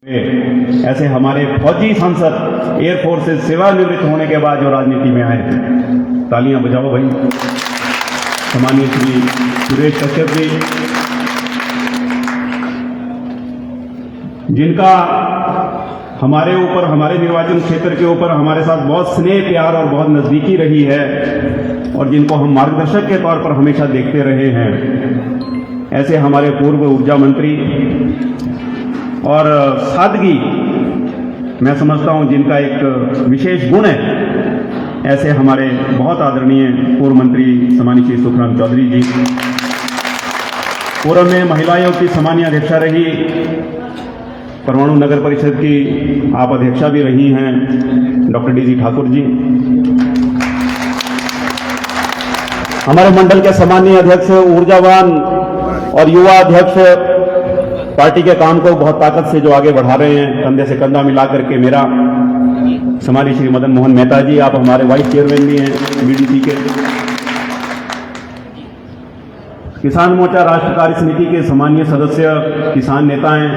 ऐसे हमारे फौजी सांसद एयरफोर्स से सेवानिवृत्त होने के बाद जो राजनीति में आए थे, तालियां बजाओ भाई। सम्मानीय श्री सुरेश कश्यप जी, जिनका हमारे ऊपर, हमारे निर्वाचन क्षेत्र के ऊपर हमारे साथ बहुत स्नेह प्यार और बहुत नजदीकी रही है और जिनको हम मार्गदर्शक के तौर पर हमेशा देखते रहे हैं, ऐसे हमारे पूर्व ऊर्जा मंत्री और सादगी मैं समझता हूं जिनका एक विशेष गुण है, ऐसे हमारे बहुत आदरणीय पूर्व मंत्री सम्मानीय श्री सुखराम चौधरी जी, पूर्व में महिला आयोग की सम्मानीय अध्यक्षा रही, परमाणु नगर परिषद की आप अध्यक्षा भी रही हैं डॉक्टर डी ठाकुर जी, हमारे मंडल के सम्मानीय अध्यक्ष, ऊर्जावान और युवा अध्यक्ष, पार्टी के काम को बहुत ताकत से जो आगे बढ़ा रहे हैं, कंधे से कंधा मिला करके मेरा सम्मानीय श्री मदन मोहन मेहता जी, आप हमारे वाइस चेयरमैन भी हैं बीडीसी के, किसान मोर्चा राष्ट्र कार्य समिति के सम्मानीय सदस्य, किसान नेता हैं।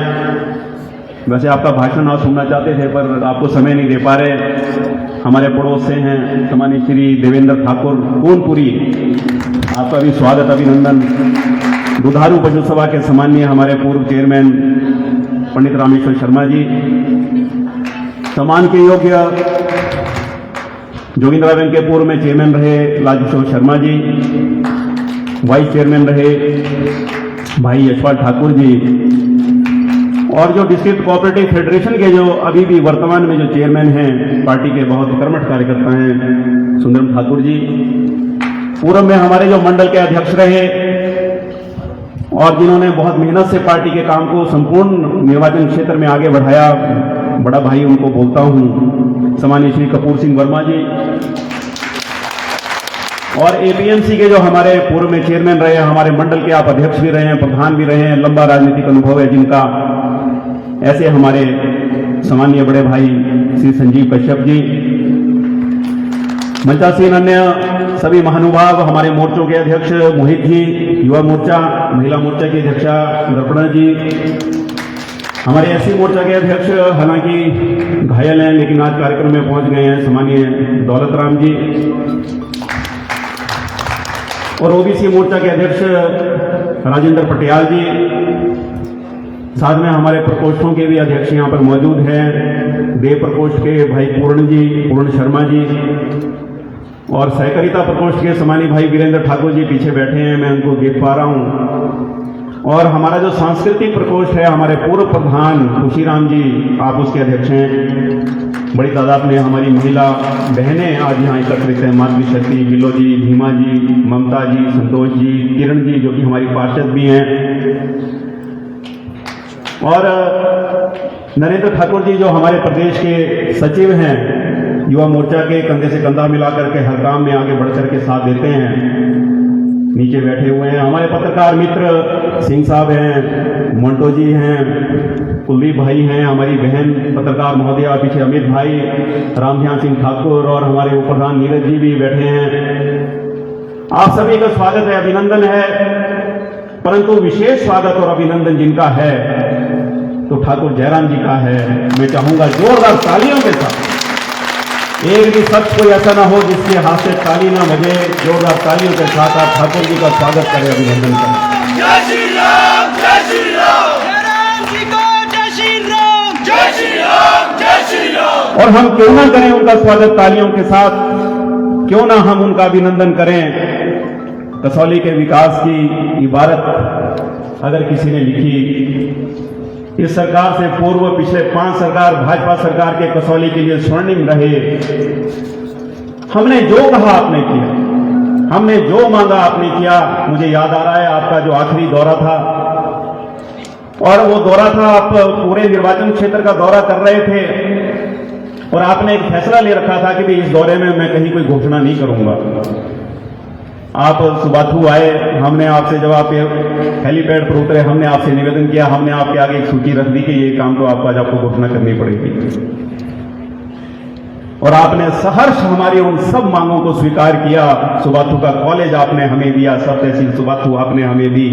वैसे आपका भाषण आप सुनना चाहते थे पर आपको समय नहीं दे पा रहे। हमारे पड़ोस से हैं सम्मानीय श्री देवेंद्र ठाकुर पूनपुरी, आपका भी स्वागत अभिनंदन। दुधारू पशु सभा के सम्मानीय हमारे पूर्व चेयरमैन पंडित रामेश्वर शर्मा जी, सम्मान के योग्य जोगिंद्रा बैंक के पूर्व में चेयरमैन रहे लालकिशोर शर्मा जी, वाइस चेयरमैन रहे भाई यशपाल ठाकुर जी, और जो डिस्ट्रिक्ट कोऑपरेटिव फेडरेशन के जो अभी भी वर्तमान में जो चेयरमैन हैं, पार्टी के बहुत कर्मठ कार्यकर्ता हैं सुंदरम ठाकुर जी, पूर्व में हमारे जो मंडल के अध्यक्ष रहे और जिन्होंने बहुत मेहनत से पार्टी के काम को संपूर्ण निर्वाचन क्षेत्र में आगे बढ़ाया, बड़ा भाई उनको बोलता हूं, सम्मानीय श्री कपूर सिंह वर्मा जी, और एपीएमसी के जो हमारे पूर्व में चेयरमैन रहे, हमारे मंडल के आप अध्यक्ष भी रहे हैं, प्रधान भी रहे हैं, लंबा राजनीतिक अनुभव है जिनका, ऐसे हमारे सम्मानीय बड़े भाई श्री संजीव कश्यप जी, मंचासीन अन्य सभी महानुभाव, हमारे मोर्चों के अध्यक्ष मोहित जी, युवा मोर्चा, महिला मोर्चा की अध्यक्षा दर्पणा जी, हमारे एससी मोर्चा के अध्यक्ष हालांकि घायल हैं लेकिन आज कार्यक्रम में पहुंच गए हैं, सम्मानीय दौलत राम जी, और ओबीसी मोर्चा के अध्यक्ष राजेंद्र पटियाल जी, साथ में हमारे प्रकोष्ठों के भी अध्यक्ष यहाँ पर मौजूद हैं, देव प्रकोष्ठ के भाई पूर्ण शर्मा जी, और सहकारिता प्रकोष्ठ के सम्मानीय भाई वीरेंद्र ठाकुर जी पीछे बैठे हैं, मैं उनको देख पा रहा हूं, और हमारा जो सांस्कृतिक प्रकोष्ठ है, हमारे पूर्व प्रधान खुशीराम जी, आप उसके अध्यक्ष हैं। बड़ी तादाद में हमारी महिला बहनें आज यहाँ एकत्रित हैं, माधवी शक्ति, बिलो जी, भीमा जी, ममता जी, संतोष जी, किरण जी जो कि हमारी पार्षद भी हैं, और नरेंद्र ठाकुर जी जो हमारे प्रदेश के सचिव हैं, युवा मोर्चा के, कंधे से कंधा मिला करके हर काम में आगे बढ़ करके साथ देते हैं, नीचे बैठे हुए हैं। हमारे पत्रकार मित्र सिंह साहब हैं, मोन्टो जी हैं, कुलदीप भाई हैं, हमारी बहन पत्रकार महोदया पीछे अमित भाई, रामध्यान सिंह ठाकुर, और हमारे उप प्रधान नीरज जी भी बैठे हैं। आप सभी का स्वागत है, अभिनंदन है, परंतु विशेष स्वागत और अभिनंदन जिनका है तो ठाकुर जयराम जी का है। मैं चाहूंगा जोरदार तालियों के साथ, एक भी शख्स कोई ऐसा ना हो जिसके हाथ से ताली ना बजे, जोरदार तालियों के साथ आप ठाकुर जी का स्वागत करें, अभिनंदन करें। जय श्री राम, जय श्री राम, जयराम जी को जय श्री राम, जय श्री राम, जय श्री राम। और हम क्यों ना करें उनका स्वागत तालियों के साथ, क्यों ना हम उनका अभिनंदन करें। कसौली के विकास की इबारत अगर किसी ने लिखी, इस सरकार से पूर्व पिछले 5 सरकार, भाजपा सरकार के कसौली के लिए स्वर्णिम रहे। हमने जो कहा आपने किया, हमने जो मांगा आपने किया। मुझे याद आ रहा है आपका जो आखिरी दौरा था, और वो दौरा था, आप पूरे निर्वाचन क्षेत्र का दौरा कर रहे थे और आपने एक फैसला ले रखा था कि भाई इस दौरे में मैं कहीं कोई घोषणा नहीं करूंगा। आप सुबाथू आए, हमने आपसे जब आप हेलीपैड पर उतरे, हमने आपसे निवेदन किया, हमने आपके आगे एक सूची रख दी कि ये काम तो आपको आज आपको घोषणा करनी पड़ेगी, और आपने सहर्ष हमारी उन सब मांगों को स्वीकार किया। सुबाथू का कॉलेज आपने हमें दिया, सब तहसील सुबाथू आपने हमें दी,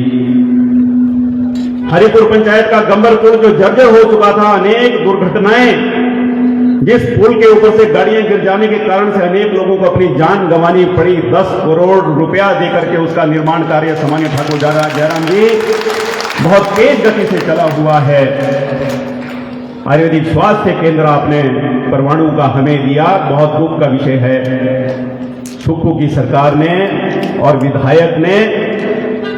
हरिपुर पंचायत का गंबर पुल जो जर्जर हो चुका था, अनेक दुर्घटनाएं, जिस पुल के ऊपर से गाड़ियां गिर जाने के कारण से अनेक लोगों को अपनी जान गंवानी पड़ी, 10 करोड़ रुपया देकर के उसका निर्माण कार्य सामान्य ठाकुर जयराम जी बहुत तेज गति से चला हुआ है। आयुर्वेदिक स्वास्थ्य केंद्र आपने परमाणु का हमें दिया, बहुत दुख का विषय है। सुक्खू की सरकार ने और विधायक ने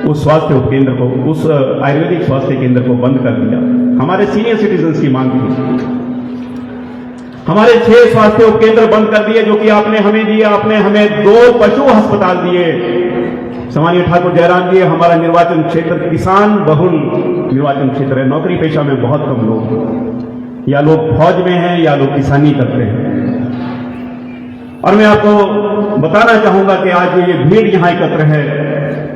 उस स्वास्थ्य उपकेंद्र को, उस आयुर्वेदिक स्वास्थ्य केंद्र को बंद कर दिया। हमारे सीनियर सिटीजन्स की मांग थी, हमारे 6 स्वास्थ्य उपकेंद्र बंद कर दिए जो कि आपने हमें दिए। आपने हमें 2 पशु अस्पताल दिए। सामान्य ठाकुर जयराम जी, हमारा निर्वाचन क्षेत्र किसान बहुल निर्वाचन क्षेत्र है, नौकरी पेशा में बहुत कम लोग, या लोग फौज में हैं या लोग किसानी करते हैं। और मैं आपको बताना चाहूंगा कि आज ये भीड़ यहां एकत्र है,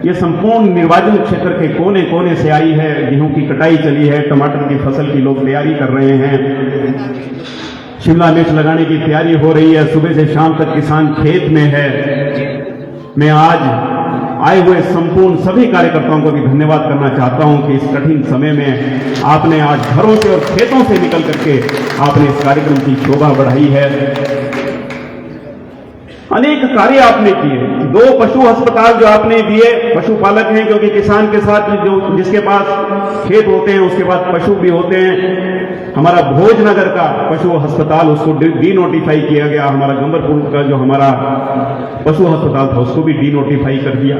ये संपूर्ण निर्वाचन क्षेत्र के कोने कोने से आई है। गेहूं की कटाई चली है, टमाटर की फसल की लोग तैयारी कर रहे हैं, शिमला मिर्च लगाने की तैयारी हो रही है, सुबह से शाम तक किसान खेत में है। मैं आज आए हुए संपूर्ण सभी कार्यकर्ताओं को भी धन्यवाद करना चाहता हूं कि इस कठिन समय में आपने आज घरों से और खेतों से निकल करके आपने इस कार्यक्रम की शोभा बढ़ाई है। अनेक कार्य आपने किए। 2 पशु अस्पताल जो आपने दिए, पशुपालक हैं क्योंकि किसान के साथ जो जिसके पास खेत होते हैं उसके पास पशु भी होते हैं। हमारा भोजनगर का पशु अस्पताल, उसको डीनोटिफाई किया गया। हमारा गंबरपुर का जो हमारा पशु अस्पताल था उसको भी डीनोटिफाई कर दिया।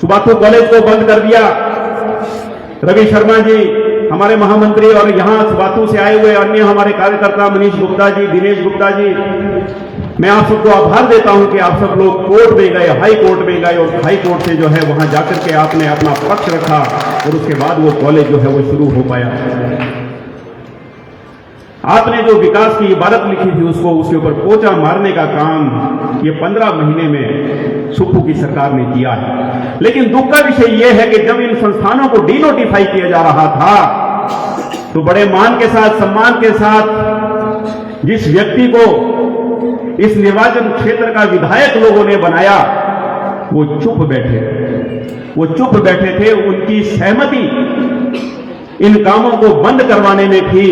सुबाथू कॉलेज को बंद कर दिया। रवि शर्मा जी हमारे महामंत्री और यहां सुबाथू से आए हुए अन्य हमारे कार्यकर्ता मनीष गुप्ता जी, दिनेश गुप्ता जी, मैं आप सबको आभार देता हूं कि आप सब लोग कोर्ट में गए, हाई कोर्ट में गए और हाई कोर्ट से जो है वहां जाकर के आपने अपना पक्ष रखा और उसके बाद वो कॉलेज जो है वो शुरू हो पाया। आपने जो विकास की इबारत लिखी थी उसको, उसके ऊपर पोचा मारने का काम ये 15 महीने में सुक्खू की सरकार ने किया है। लेकिन दुख का विषय यह है कि जब इन संस्थानों को डीनोटिफाई किया जा रहा था तो बड़े मान के साथ, सम्मान के साथ जिस व्यक्ति को इस निर्वाचन क्षेत्र का विधायक लोगों ने बनाया वो चुप बैठे, वो चुप बैठे थे। उनकी सहमति इन कामों को बंद करवाने में थी।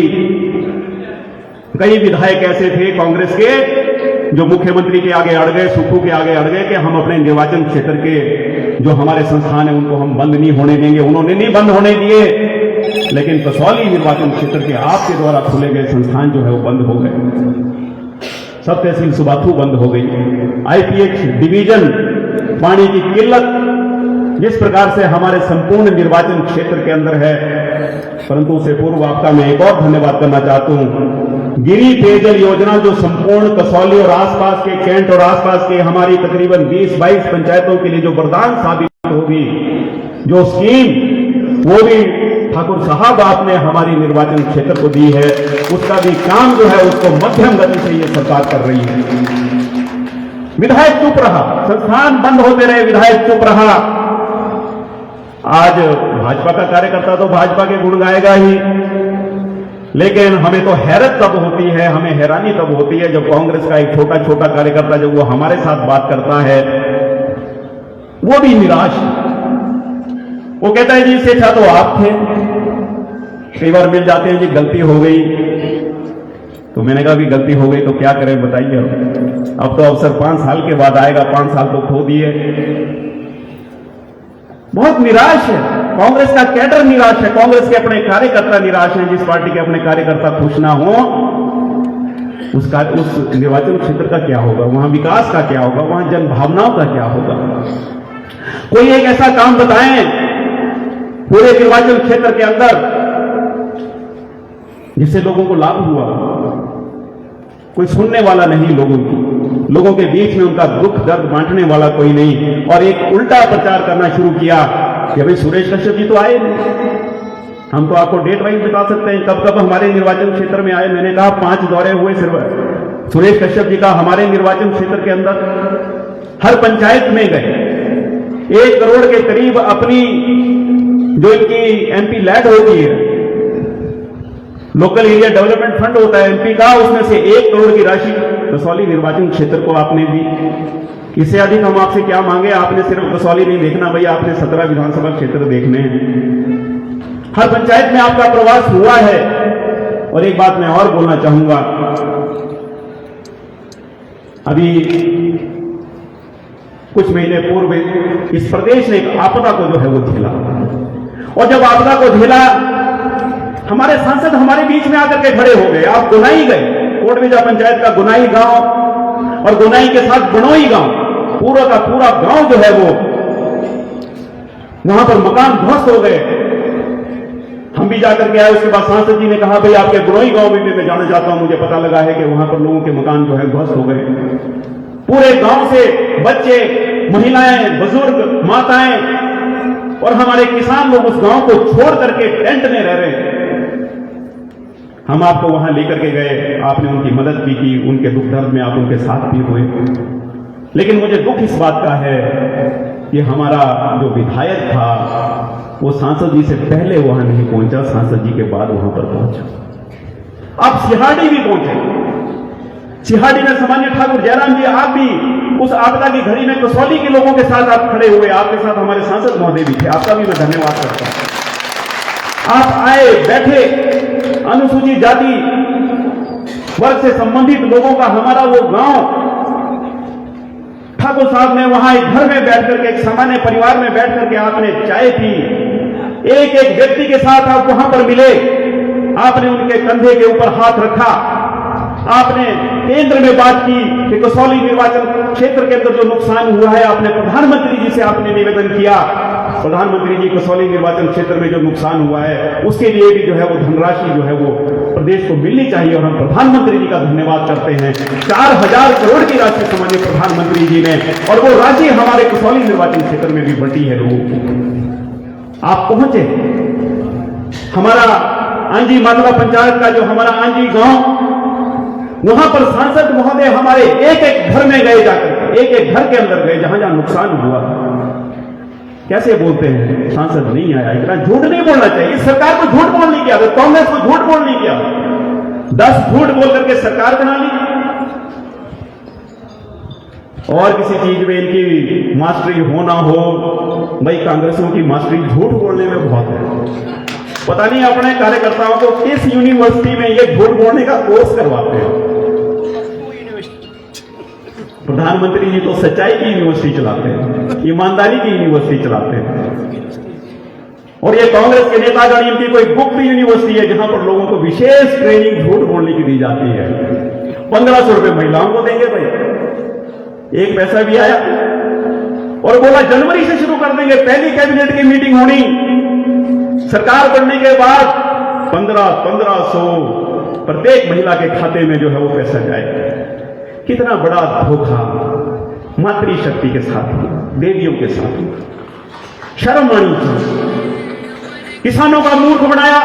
कई विधायक ऐसे थे कांग्रेस के जो मुख्यमंत्री के आगे अड़ गए, सुक्खू के आगे अड़ गए कि हम अपने निर्वाचन क्षेत्र के जो हमारे संस्थान है उनको हम बंद नहीं होने देंगे। उन्होंने नहीं बंद होने दिए, लेकिन कसौली निर्वाचन क्षेत्र के आपके द्वारा खोले गए संस्थान जो है वो बंद हो गए। सब तहसील सुबाथू बंद हो गई। आईपीएच डिवीजन, पानी की किल्लत जिस प्रकार से हमारे संपूर्ण निर्वाचन क्षेत्र के अंदर है, परंतु उससे पूर्व आपका मैं एक और धन्यवाद करना चाहता हूं। गिरी पेयजल योजना जो संपूर्ण कसौली और आसपास के कैंट और आसपास के हमारी तकरीबन 20-22 पंचायतों के लिए जो वरदान साबित होगी, जो स्कीम वो भी ठाकुर साहब आपने हमारी निर्वाचन क्षेत्र को दी है, उसका भी काम जो है उसको मध्यम गति से ये सरकार कर रही है। विधायक चुप रहा, संस्थान बंद होते रहे, विधायक चुप रहा। आज भाजपा का कार्यकर्ता तो भाजपा के गुण गाएगा ही, लेकिन हमें तो हैरत तब होती है, हमें हैरानी तब होती है जब कांग्रेस का एक छोटा छोटा कार्यकर्ता जब वो हमारे साथ बात करता है वो भी निराश। वो कहता है जी इससे अच्छा तो आप थे। कई बार मिल जाते हैं जी गलती हो गई, तो मैंने कहा भी गलती हो गई तो क्या करें बताइए। अब तो अवसर 5 साल के बाद आएगा, 5 साल तो खो दिए। बहुत निराश है, कांग्रेस का कैडर निराश है, कांग्रेस के अपने कार्यकर्ता निराश हैं। जिस पार्टी के अपने कार्यकर्ता खुश ना हो उस निर्वाचन क्षेत्र का क्या होगा, वहां विकास का क्या होगा, वहां जन भावनाओं का क्या होगा। कोई एक ऐसा काम बताएं पूरे निर्वाचन क्षेत्र के अंदर जिससे लोगों को लाभ हुआ। कोई सुनने वाला नहीं लोगों के बीच में उनका दुख दर्द बांटने वाला कोई नहीं। और एक उल्टा प्रचार करना शुरू किया कि भाई सुरेश कश्यप जी तो आए नहीं, हम तो आपको डेट वाइज बता सकते हैं कब कब हमारे निर्वाचन क्षेत्र में आए। मैंने कहा 5 दौरे हुए सिर्फ सुरेश कश्यप जी का हमारे निर्वाचन क्षेत्र के अंदर, हर पंचायत में गए। 1 करोड़ के करीब अपनी जो इनकी एमपी लैड होती है, लोकल एरिया डेवलपमेंट फंड होता है एमपी का, उसमें से 1 करोड़ की राशि कसौली निर्वाचन क्षेत्र को आपने दी। इससे अधिक हम आपसे क्या मांगे। आपने सिर्फ कसौली नहीं देखना भैया, आपने 17 विधानसभा क्षेत्र देखने हैं। हर पंचायत में आपका प्रवास हुआ है। और एक बात मैं और बोलना चाहूंगा, अभी कुछ महीने पूर्व इस प्रदेश ने एक आपदा को जो है वो झेला, और जब आपदा को झेला हमारे सांसद हमारे बीच में आकर के खड़े हो गए। आप गुनाई गए, कोटबीजा पंचायत का गुनाई गांव और गुनाई के साथ बनोई गांव, पूरा का पूरा गांव जो है वो वहां पर मकान ध्वस्त हो गए। हम भी जाकर के आए। उसके बाद सांसद जी ने कहा भाई आपके गुनोई गांव में मैं जाना चाहता हूं, मुझे पता लगा है कि वहां पर लोगों के मकान जो है ध्वस्त हो गए। पूरे गांव से बच्चे, महिलाएं, बुजुर्ग, माताएं और हमारे किसान लोग उस गांव को छोड़ करके टेंट में रह रहे हैं। हम आपको वहां लेकर के गए, आपने उनकी मदद भी की, उनके दुख दर्द में आप उनके साथ भी हुए। लेकिन मुझे दुख इस बात का है कि हमारा जो विधायक था वो सांसद जी से पहले वहां नहीं पहुंचा, सांसद जी के बाद वहां पर पहुंचा। आप सिहाड़ी भी पहुंचे। सिहाड़ी में सामान्य ठाकुर जयराम जी, आप भी उस आपदा की घड़ी में कसौली के लोगों के साथ आप खड़े हुए। आपके साथ हमारे सांसद महोदय भी थे, आपका भी मैं धन्यवाद करता हूं। आप आए, बैठे, अनुसूचित जाति वर्ग से संबंधित लोगों का हमारा वो गांव, ठाकुर साहब ने वहां एक घर में बैठ करके, एक सामान्य परिवार में बैठ करके आपने चाय पी। एक एक व्यक्ति के साथ आप वहां पर मिले, आपने उनके कंधे के ऊपर हाथ रखा, आपने केंद्र में बात की कि कसौली निर्वाचन क्षेत्र के अंदर जो नुकसान हुआ है, आपने प्रधानमंत्री जी से आपने निवेदन किया, प्रधानमंत्री जी कसौली निर्वाचन क्षेत्र में जो नुकसान हुआ है उसके लिए भी जो है वो धनराशि जो है वो प्रदेश को मिलनी चाहिए। और हम प्रधानमंत्री जी का धन्यवाद करते हैं। 4000 करोड़ की राशि सामान्य प्रधानमंत्री जी ने, और वो राशि हमारे कसौली निर्वाचन क्षेत्र में भी बंटी है लोगों को। आप पहुंचे, हमारा आंजी मातला पंचायत का जो हमारा आंजी गांव, वहां पर सांसद महोदय हमारे एक एक घर में गए, जाकर एक एक घर के अंदर गए जहां जहां नुकसान हुआ। कैसे बोलते हैं सांसद नहीं आया? इतना झूठ नहीं बोलना चाहिए। सरकार को झूठ बोलने की आदत, कांग्रेस को झूठ बोलने की आदत, 10 झूठ बोल करके सरकार बना ली। और किसी चीज में इनकी मास्टरी हो ना हो, भाई कांग्रेसियों की मास्टरी झूठ बोलने में बहुत है। पता नहीं अपने कार्यकर्ताओं को किस यूनिवर्सिटी में ये झूठ बोलने का कोर्स करवाते हैं। प्रधानमंत्री जी तो सच्चाई की यूनिवर्सिटी चलाते हैं, ईमानदारी की यूनिवर्सिटी चलाते हैं। और ये कांग्रेस के नेतागण, इनकी कोई गुप्त यूनिवर्सिटी है जहां पर लोगों को विशेष ट्रेनिंग झूठ बोलने की दी जाती है। 1500 रुपए महिलाओं को देंगे भाई, एक पैसा भी आया। और बोला जनवरी से शुरू कर देंगे, पहली कैबिनेट की मीटिंग होनी, सरकार बनने के बाद 1500 प्रत्येक महिला के खाते में जो है वो पैसा जाए। कितना बड़ा धोखा मातृशक्ति के साथ, देवियों के साथ। शर्म आनी चाहिए। किसानों का मूर्ख बनाया।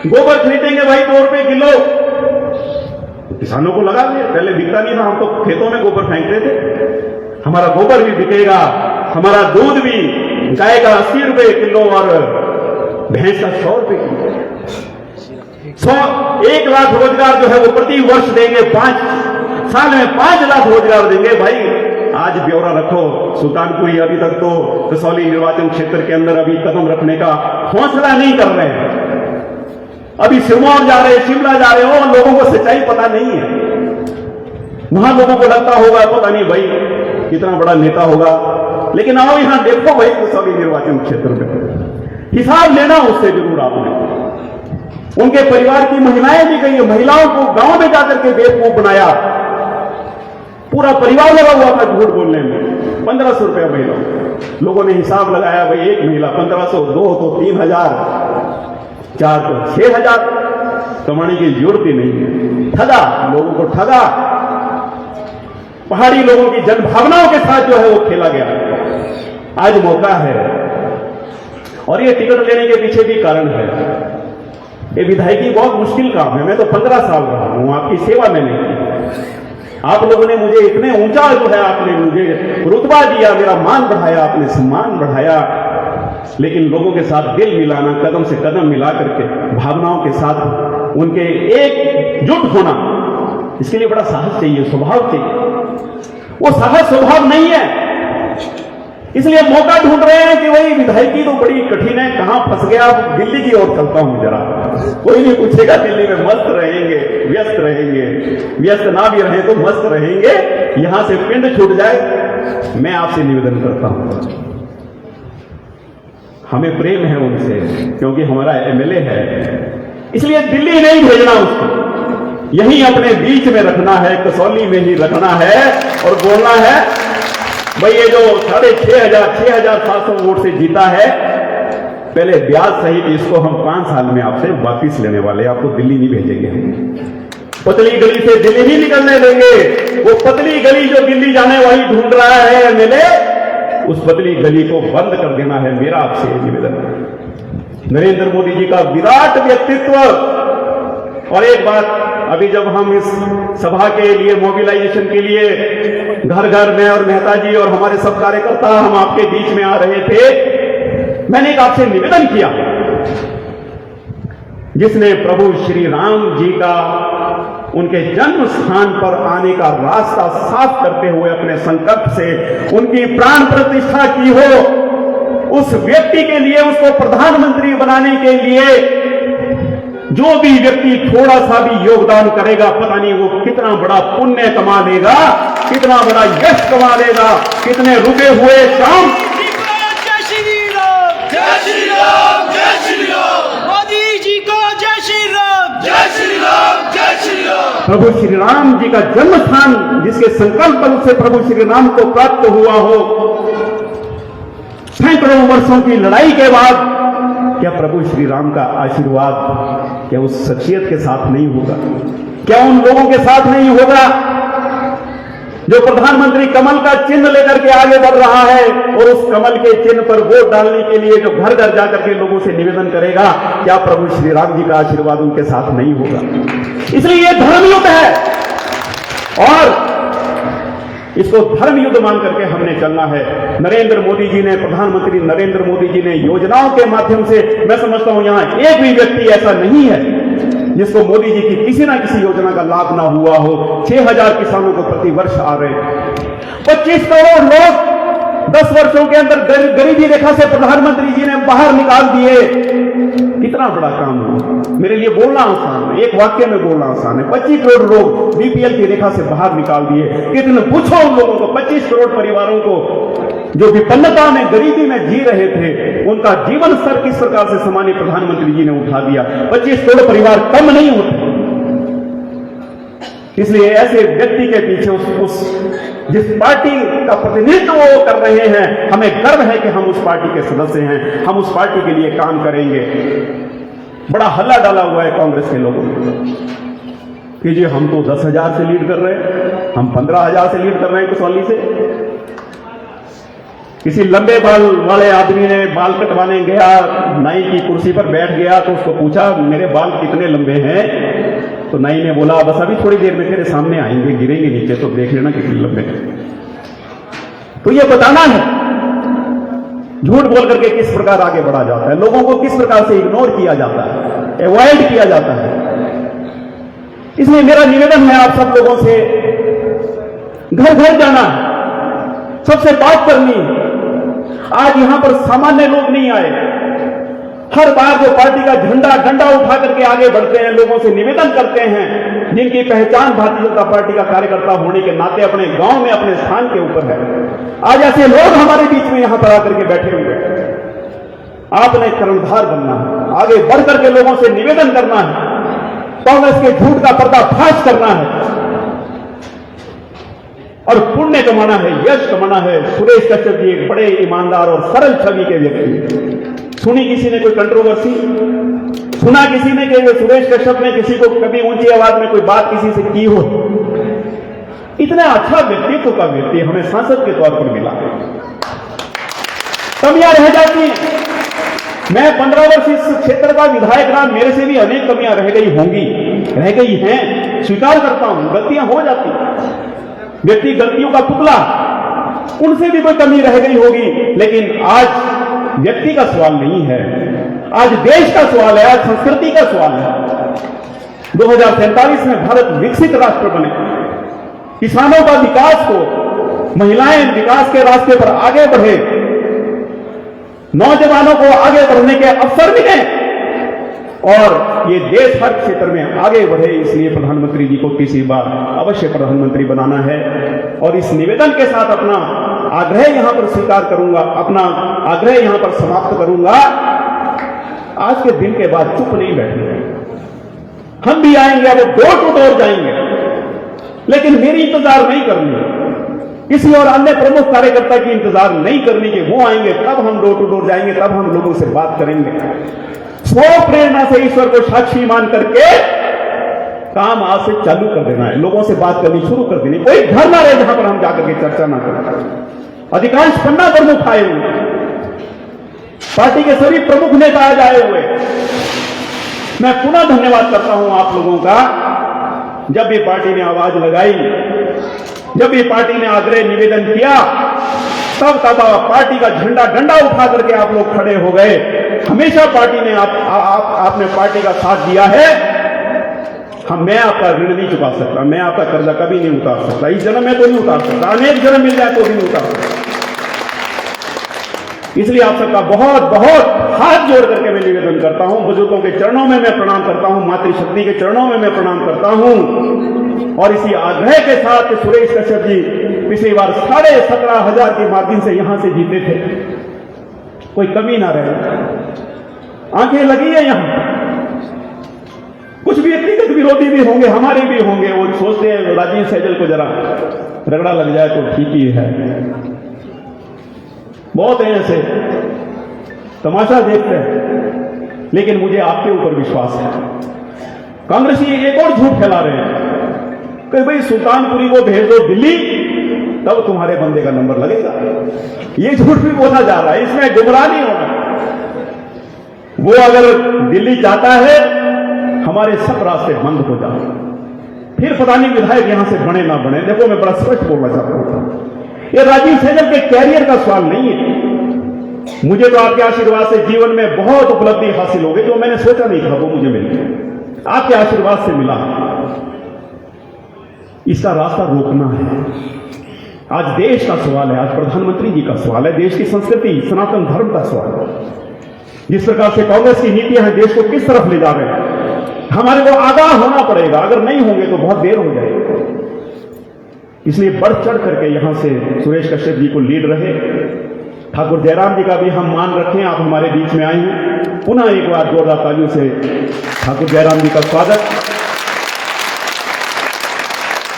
गोबर खरीदेंगे भाई 2 रुपए किलो, किसानों को लगा दिया। पहले बिकता नहीं था, हम तो खेतों में गोबर फेंकते थे। हमारा गोबर भी बिकेगा, हमारा दूध भी, गाय का 80 रुपए किलो और भैंस का 100 रुपए किलो। 1 लाख रोजगार जो है वो प्रति वर्ष देंगे, 5 साल में 5 लाख रोजगार देंगे भाई। आज ब्यौरा रखो। सुल्तानपुरी अभी तक तो कसौली निर्वाचन क्षेत्र के अंदर अभी कदम रखने का हौसला नहीं कर रहे हैं। अभी सिरमौर जा रहे, शिमला जा रहे हो, लोगों को सच्चाई पता नहीं है। वहां लोगों को लगता होगा पता नहीं भाई कितना बड़ा नेता होगा, लेकिन आओ यहां देखो भाई कसौली निर्वाचन क्षेत्र में हिसाब लेना उससे जरूर आपने। उनके परिवार की महिलाएं भी गई, महिलाओं को गांव में जाकर के बेवकूफ बनाया। पूरा परिवार लगा हुआ था झूठ बोलने में। 1500 रुपया महिला, लोगों ने हिसाब लगाया भाई, एक महिला 1500, 2 तो 3000, 4 तो 6000, कमाने की जरूरत ही नहीं। ठगा, लोगों को ठगा। पहाड़ी लोगों की जनभावनाओं के साथ जो है वो खेला गया। आज मौका है, और ये टिकट लेने के पीछे भी कारण है। ये विधायकी बहुत मुश्किल काम है। मैं तो 15 साल रहा हूं, आपकी सेवा मैंने की। आप लोगों ने मुझे इतने ऊंचा जो है आपने मुझे रुतबा दिया, मेरा मान बढ़ाया, आपने सम्मान बढ़ाया। लेकिन लोगों के साथ दिल मिलाना, कदम से कदम मिला करके भावनाओं के साथ उनके एकजुट होना, इसके लिए बड़ा साहस चाहिए, स्वभाव चाहिए। वो साहस स्वभाव नहीं है। इसलिए मौका ढूंढ रहे हैं कि वही विधायकी तो बड़ी कठिन है, कहां फंस गया, दिल्ली की ओर चलता हूं जरा। कोई नहीं पूछेगा, दिल्ली में मस्त रहेंगे, व्यस्त रहेंगे, व्यस्त ना भी रहे तो मस्त रहेंगे, यहां से पिंड छूट जाए। मैं आपसे निवेदन करता हूं, हमें प्रेम है उनसे, क्योंकि हमारा एमएलए है, इसलिए दिल्ली नहीं भेजना उसको, यहीं अपने बीच में रखना है, कसौली में ही रखना है और बोलना है भाई ये जो 6,700 वोट से जीता है, पहले ब्याज सहित इसको हम 5 साल में आपसे वापिस लेने वाले, आपको दिल्ली नहीं भेजेंगे हम, पतली गली से दिल्ली नहीं निकलने देंगे। वो पतली गली जो दिल्ली जाने वाली ढूंढ रहा है एमएलए, उस पतली गली को बंद कर देना है मेरा आपसे निवेदन। नरेंद्र मोदी जी का विराट व्यक्तित्व। और एक बात, अभी जब हम इस सभा के लिए मोबिलाइजेशन के लिए घर घर में और मेहता जी और हमारे सब कार्यकर्ता हम आपके बीच में आ रहे थे, मैंने एक आपसे निवेदन किया, जिसने प्रभु श्री राम जी का उनके जन्म स्थान पर आने का रास्ता साफ करते हुए अपने संकल्प से उनकी प्राण प्रतिष्ठा की हो, उस व्यक्ति के लिए, उसको प्रधानमंत्री बनाने के लिए जो भी व्यक्ति थोड़ा सा भी योगदान करेगा, पता नहीं वो कितना बड़ा पुण्य कमा लेगा, कितना बड़ा यश कमा लेगा, कितने रुके हुए काम। जय श्री राम, जय श्री राम, जय श्री राम, मोदी जी को जय श्री राम, जय श्री राम, जय श्री राम। प्रभु श्री राम जी का जन्म स्थान, जिसके संकल्प बल से प्रभु श्री राम को प्राप्त हुआ हो, सैकड़ों वर्षों की लड़ाई के बाद क्या प्रभु श्री राम का आशीर्वाद क्या उस शख्सियत के साथ नहीं होगा? क्या उन लोगों के साथ नहीं होगा जो प्रधानमंत्री कमल का चिन्ह लेकर के आगे बढ़ रहा है, और उस कमल के चिन्ह पर वोट डालने के लिए जो घर घर जाकर के लोगों से निवेदन करेगा, क्या प्रभु श्री राम जी का आशीर्वाद उनके साथ नहीं होगा? इसलिए यह धर्मयुद्ध है और इसको धर्म युद्ध मान करके हमने चलना है। नरेंद्र मोदी जी ने, प्रधानमंत्री नरेंद्र मोदी जी ने योजनाओं के माध्यम से, मैं समझता हूं यहां एक भी व्यक्ति ऐसा नहीं है जिसको मोदी जी की किसी ना किसी योजना का लाभ ना हुआ हो। 6,000 किसानों को प्रति वर्ष आ रहे हैं, 25 करोड़ लोग 10 वर्षों के अंदर गरीबी रेखा से प्रधानमंत्री जी ने बाहर निकाल दिए। कितना बड़ा काम हुआ। मेरे लिए बोलना आसान है, एक वाक्य में बोलना आसान है। 25 करोड़ लोग बीपीएल की रेखा से बाहर निकाल दिए। कितने पूछो उन लोगों को, 25 करोड़ परिवारों को जो विपन्नता में, गरीबी में जी रहे थे, उनका जीवन स्तर किस प्रकार से सामान्य प्रधानमंत्री जी ने उठा दिया। 25 करोड़ परिवार कम नहीं होते। इसलिए ऐसे व्यक्ति के पीछे उस जिस पार्टी का प्रतिनिधित्व वो कर रहे हैं, हमें गर्व है कि हम उस पार्टी के सदस्य हैं, हम उस पार्टी के लिए काम करेंगे। बड़ा हल्ला डाला हुआ है कांग्रेस के लोगों ने कि जी हम तो 10,000 से लीड कर रहे हैं, हम 15,000 से लीड कर रहे हैं कसौली से। किसी लंबे बाल वाले आदमी ने बाल कटवाने गया, नाई की कुर्सी पर बैठ गया, तो उसको पूछा मेरे बाल कितने लंबे हैं? तो नाई ने बोला बस अभी थोड़ी देर में तेरे सामने आएंगे, गिरेंगे नीचे तो देख लेना कितने लंबे हैं। तो ये बताना है झूठ बोल करके किस प्रकार आगे बढ़ा जाता है, लोगों को किस प्रकार से इग्नोर किया जाता है, अवॉइड किया जाता है। इसलिए मेरा निवेदन है आप सब लोगों से, घर घर जाना है, सबसे बात करनी। आज यहां पर सामान्य लोग नहीं आए, हर बार जो पार्टी का झंडा डंडा उठा करके आगे बढ़ते हैं, लोगों से निवेदन करते हैं, जिनकी पहचान भारतीय जनता पार्टी का कार्यकर्ता होने के नाते अपने गांव में, अपने स्थान के ऊपर है, आज ऐसे लोग हमारे बीच में यहां पर आकर के बैठे हुए हैं। आपने कर्णधार बनना है, आगे बढ़ करके लोगों से निवेदन करना है, कांग्रेस के झूठ का पर्दाफाश करना है और पुण्य कमाना है, यश कमाना है। सुरेश कश्यप जी एक बड़े ईमानदार और सरल छवि के व्यक्ति। सुनी किसी ने कोई कंट्रोवर्सी? सुना किसी ने कि सुरेश कश्यप ने किसी को कभी ऊंची आवाज में कोई बात किसी से की हो? इतना अच्छा व्यक्तित्व का व्यक्ति हमें सांसद के तौर पर मिला। कमियां रह जाती हैं। मैं 15 वर्ष इस क्षेत्र का विधायक रहा, मेरे से भी अनेक कमियां रह गई होंगी, रह गई हैं, स्वीकार करता हूं, गलतियां हो जाती। व्यक्ति गलतियों का पुतला, उनसे भी कोई कमी रह गई होगी, लेकिन आज व्यक्ति का सवाल नहीं है, आज देश का सवाल है, आज संस्कृति का सवाल है। 2047 में भारत विकसित राष्ट्र बने, किसानों का विकास हो, महिलाएं विकास के रास्ते पर आगे बढ़े, नौजवानों को आगे बढ़ने के अवसर मिले और ये देश हर क्षेत्र में आगे बढ़े। इसलिए प्रधानमंत्री जी को तीसरी बार अवश्य प्रधानमंत्री बनाना है। और इस निवेदन के साथ अपना आग्रह यहां पर स्वीकार करूंगा, अपना आग्रह यहां पर समाप्त करूंगा। आज के दिन के बाद चुप नहीं बैठेंगे, हम भी आएंगे, अब डोर टू डोर जाएंगे, लेकिन मेरी इंतजार नहीं करनी, किसी और अन्य प्रमुख कार्यकर्ता की इंतजार नहीं करनी कि वो आएंगे तब हम डोर टू डोर जाएंगे, तब हम लोगों से बात करेंगे। स्व प्रेरणा से ईश्वर को साक्षी मान करके काम आज से चालू कर देना है, लोगों से बात करनी शुरू कर देनी। कोई घर ना रहे जहां पर हम जाकर के चर्चा ना करें। अधिकांश पन्ना प्रमुख आए हुए, पार्टी के सभी प्रमुख नेता आज आए हुए। मैं पुनः धन्यवाद करता हूं आप लोगों का। जब भी पार्टी ने आवाज लगाई, जब भी पार्टी ने आग्रह निवेदन किया, तब पार्टी का झंडा डंडा उठा करके आप लोग खड़े हो गए। हमेशा पार्टी ने आपने पार्टी का साथ दिया है। मैं आपका ऋण नहीं चुका सकता, मैं आपका कर्जा कभी नहीं उतार सकता, इस जन्म में तो नहीं उतार सकता, अनेक जन्म मिल जाए तो भी नहीं उतार सकता। इसलिए आप सबका बहुत बहुत हाथ जोड़ करके मैं निवेदन करता हूं। बुजुर्गों के चरणों में मैं प्रणाम करता हूं, मातृशक्ति के चरणों में मैं प्रणाम करता हूं। और इसी आग्रह के साथ सुरेश कश्यप जी पिछली बार 17,500 की मार्जिन से यहां से जीते थे, कोई कमी ना रहे। आंखें लगी है यहां, कुछ व्यक्तिगत विरोधी भी होंगे, हमारे भी होंगे, वो सोचते हैं राजीव सहजल को जरा रगड़ा लग जाए तो ठीक ही है। बहुत है ऐसे, तमाशा देखते हैं, लेकिन मुझे आपके ऊपर विश्वास है। कांग्रेसी एक और झूठ फैला रहे हैं कि भाई सुल्तानपुरी को भेज दो दिल्ली, तब तुम्हारे बंदे का नंबर लगेगा। ये झूठ भी बोला जा रहा है, इसमें गुमराह नहीं होना। वो अगर दिल्ली चाहता है, हमारे सब रास्ते बंद हो जाए, फिर पता नहीं विधायक यहां से बने ना बने। देखो, मैं बड़ा स्पष्ट बोलना चाहता हूं, ये राजीव सहजल के कैरियर का सवाल नहीं है। मुझे तो आपके आशीर्वाद से जीवन में बहुत उपलब्धि हासिल हो गई, जो मैंने सोचा नहीं था वो मुझे मिल गई, आपके आशीर्वाद से मिला। इसका रास्ता रोकना है। आज देश का सवाल है, आज प्रधानमंत्री जी का सवाल है, देश की संस्कृति, सनातन धर्म का सवाल है। जिस प्रकार से कांग्रेस की नीतियां हैं, देश को किस तरफ ले जा रहे हैं, हमारे को आगाह होना पड़ेगा। अगर नहीं होंगे तो बहुत देर हो जाएगी। इसलिए बढ़ चढ़ करके यहां से सुरेश कश्यप जी को लीड रहे। ठाकुर जयराम जी का भी हम मान रखें, आप हमारे बीच में आए हैं। पुनः एक बार जोरदार तालियों से ठाकुर जयराम जी का स्वागत।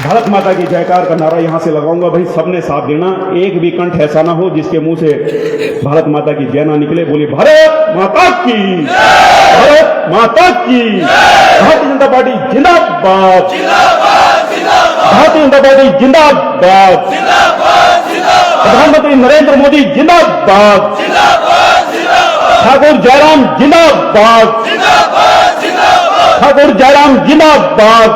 भारत माता की जयकार का नारा यहां से लगाऊंगा, भाई सबने साथ देना। एक भी कंठ ऐसा ना हो जिसके मुंह से भारत माता की जय ना निकले। बोलिए भारत माता की, भारत माता की। भारतीय जनता पार्टी जिंदाबाद, भारतीय जनता पार्टी जिंदाबाद, प्रधानमंत्री नरेंद्र मोदी जिंदाबाद, ठाकुर जयराम जिंदाबाद, ठाकुर जयराम जिंदाबाद।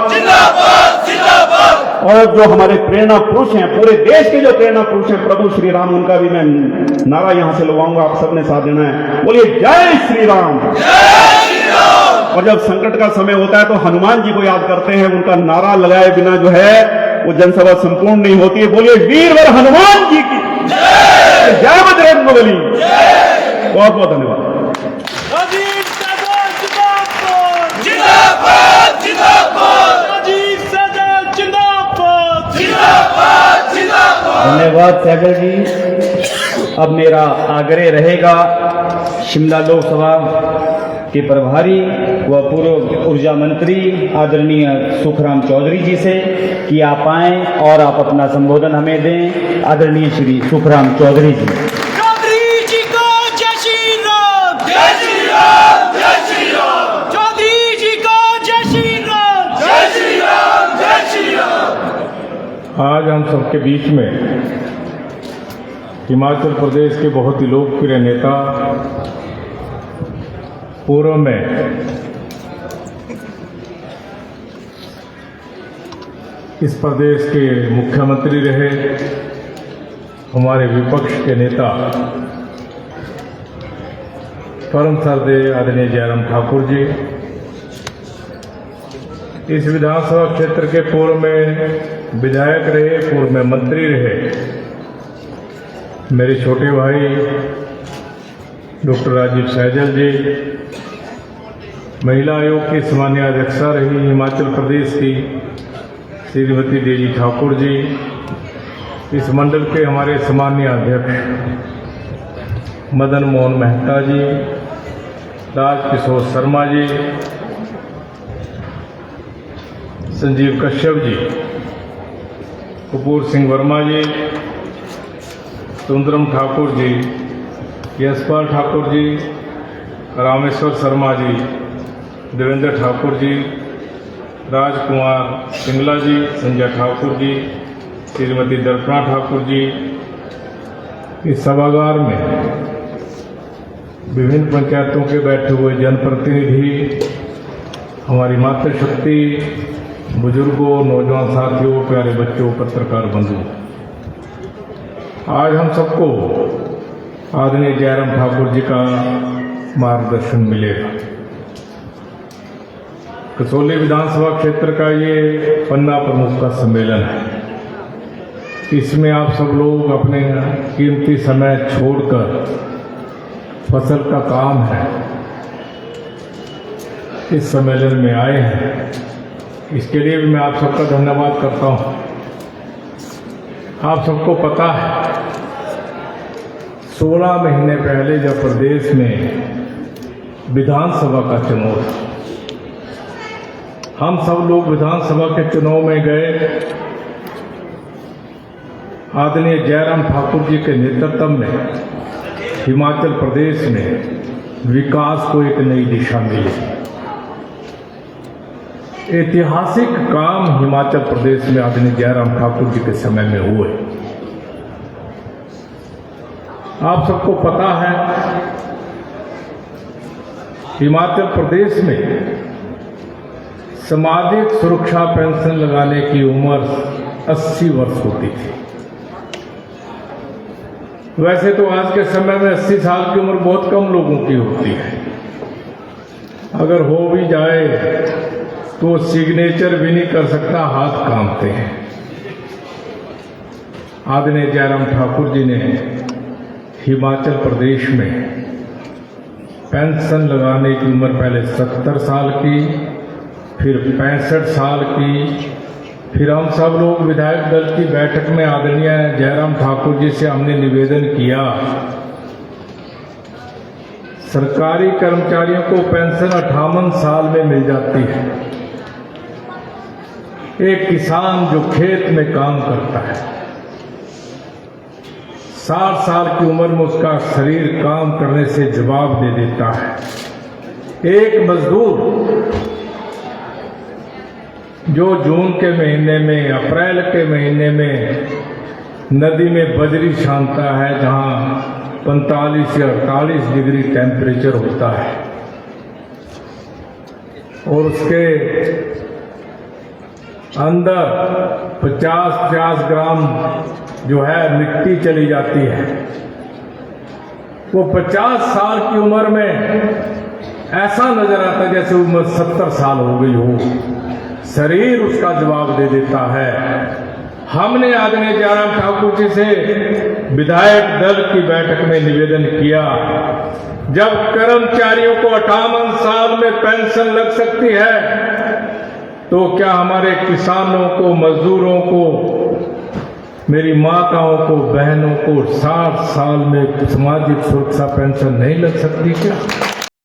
और जो हमारे प्रेरणा पुरुष हैं, पूरे देश के जो प्रेरणा पुरुष हैं, प्रभु श्री राम, उनका भी मैं नारा यहां से लगाऊंगा, आप सबने साथ देना है। बोलिए जय श्री राम। और जब संकट का समय होता है तो हनुमान जी को याद करते हैं, उनका नारा लगाए बिना जो है वो जनसभा संपूर्ण नहीं होती है। बोलिए वीरवर हनुमान जी की जय, बजरंगबली। बहुत बहुत धन्यवाद। धन्यवाद सहगल जी। अब मेरा आग्रह रहेगा शिमला लोकसभा के प्रभारी व पूर्व ऊर्जा मंत्री आदरणीय सुखराम चौधरी जी से कि आप आएं और आप अपना संबोधन हमें दें। आदरणीय श्री सुखराम चौधरी जी। चौधरी जी को जय श्री राम, जय श्री राम, जय श्री राम। चौधरी जी को जय श्री राम, जय श्री राम, जय श्री राम। आज हम सबके बीच में हिमाचल प्रदेश के बहुत ही लोकप्रिय नेता, पूर्व में इस प्रदेश के मुख्यमंत्री रहे, हमारे विपक्ष के नेता परम श्रद्धेय आदरणीय जयराम ठाकुर जी, इस विधानसभा क्षेत्र के पूर्व में विधायक रहे, पूर्व में मंत्री रहे, मेरे छोटे भाई डॉक्टर राजीव सहजल जी, महिला आयोग की सामान्य अध्यक्षा रही हिमाचल प्रदेश की श्रीमती देवी ठाकुर जी, इस मंडल के हमारे सामान्य अध्यक्ष मदन मोहन मेहता जी, राजकिशोर शर्मा जी, संजीव कश्यप जी, कपूर सिंह वर्मा जी, सुंदरम ठाकुर जी, यशपाल ठाकुर जी, रामेश्वर शर्मा जी, देवेंद्र ठाकुर जी, राजकुमार सिंगला जी, संजय ठाकुर जी, श्रीमती दर्पणा ठाकुर जी, इस सभागार में विभिन्न पंचायतों के बैठे हुए जनप्रतिनिधि, हमारी मातृशक्ति, बुजुर्गों, नौजवान साथियों, प्यारे बच्चों, पत्रकार बंधु, आज हम सबको आदरणीय जयराम ठाकुर जी का मार्गदर्शन मिलेगा। कसौली विधानसभा क्षेत्र का ये पन्ना प्रमुख का सम्मेलन है। इसमें आप सब लोग अपने कीमती समय छोड़कर फसल का काम है इस सम्मेलन में आए हैं, इसके लिए भी मैं आप सबका धन्यवाद करता हूं। आप सबको पता है 16 महीने पहले जब प्रदेश में विधानसभा का चुनाव था, हम सब लोग विधानसभा के चुनाव में गए। आदरणीय जयराम ठाकुर जी के नेतृत्व में हिमाचल प्रदेश में विकास को एक नई दिशा मिली। ऐतिहासिक काम हिमाचल प्रदेश में आदरणीय जयराम ठाकुर जी के समय में हुए। आप सबको पता है हिमाचल प्रदेश में सामाजिक सुरक्षा पेंशन लगाने की उम्र 80 वर्ष होती थी। वैसे तो आज के समय में 80 साल की उम्र बहुत कम लोगों की होती है। अगर हो भी जाए तो सिग्नेचर भी नहीं कर सकता, हाथ कांपते हैं। आदरणीय जयराम ठाकुर जी ने हिमाचल प्रदेश में पेंशन लगाने की उम्र पहले 70 साल की, फिर 65 साल की, फिर हम सब लोग विधायक दल की बैठक में आदरणीय जयराम ठाकुर जी से हमने निवेदन किया, सरकारी कर्मचारियों को पेंशन 58 साल में मिल जाती है। एक किसान जो खेत में काम करता है 60 साल की उम्र में उसका शरीर काम करने से जवाब दे देता है। एक मजदूर जो जून के महीने में, अप्रैल के महीने में नदी में बजरी छानता है जहां 45 या 48 डिग्री टेम्परेचर होता है और उसके अंदर 50-50 ग्राम जो है मिट्टी चली जाती है, वो 50 साल की उम्र में ऐसा नजर आता है जैसे उम्र 70 साल हो गई हो। शरीर उसका जवाब दे देता है। हमने आदरणीय जयराम ठाकुर जी से विधायक दल की बैठक में निवेदन किया, जब कर्मचारियों को 58 साल में पेंशन लग सकती है तो क्या हमारे किसानों को, मजदूरों को, मेरी माताओं को, बहनों को 60 साल में सामाजिक सुरक्षा पेंशन नहीं लग सकती क्या?